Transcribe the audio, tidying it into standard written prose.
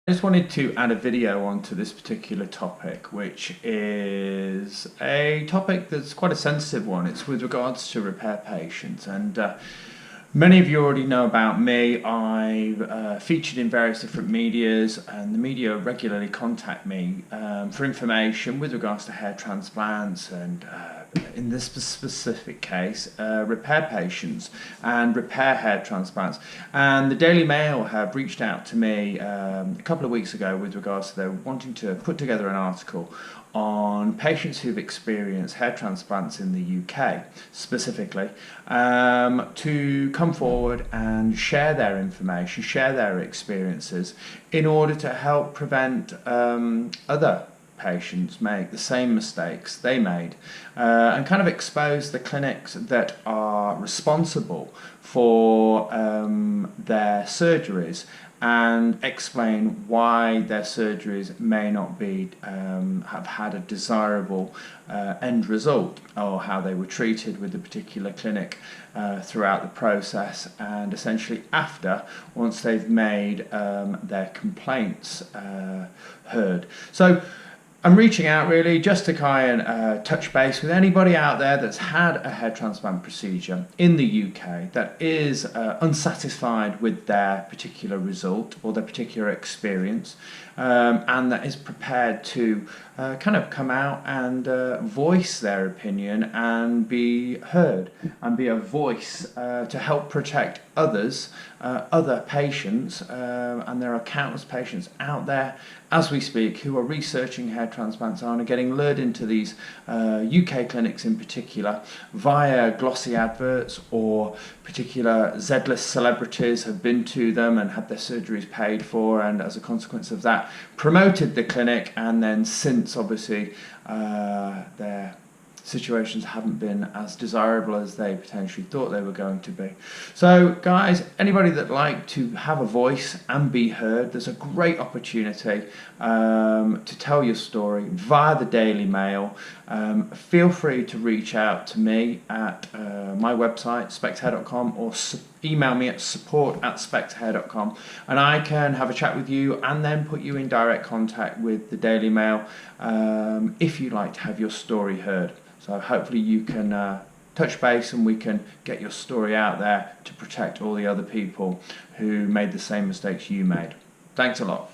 I just wanted to add a video onto this particular topic, which is a topic that's quite a sensitive one. It's with regards to repair patients, and many of you already know about me. I've featured in various different medias, and the media regularly contact me for information with regards to hair transplants and in this specific case, repair patients and repair hair transplants. And the Daily Mail have reached out to me a couple of weeks ago with regards to their wanting to put together an article on patients who've experienced hair transplants in the UK specifically, to come forward and share their information, share their experiences in order to help prevent other patients make the same mistakes they made, and kind of expose the clinics that are responsible for their surgeries, and explain why their surgeries may not be have had a desirable end result, or how they were treated with a particular clinic throughout the process, and essentially after, once they've made their complaints heard. So I'm reaching out really just to try and touch base with anybody out there that's had a hair transplant procedure in the UK that is unsatisfied with their particular result or their particular experience, and that is prepared to kind of come out and voice their opinion and be heard and be a voice to help protect others, other patients, and there are countless patients out there as we speak who are researching hair transplants and are getting lured into these UK clinics in particular via glossy adverts, or particular Z-list celebrities have been to them and had their surgeries paid for, and as a consequence of that promoted the clinic, and then since obviously their situations haven't been as desirable as they potentially thought they were going to be. So guys, anybody that like to have a voice and be heard, there's a great opportunity to tell your story via the Daily Mail. Feel free to reach out to me at my website specthair.com, or email me at support@specthair.com, and I can have a chat with you and then put you in direct contact with the Daily Mail if you'd like to have your story heard. So hopefully you can touch base and we can get your story out there to protect all the other people who made the same mistakes you made. Thanks a lot.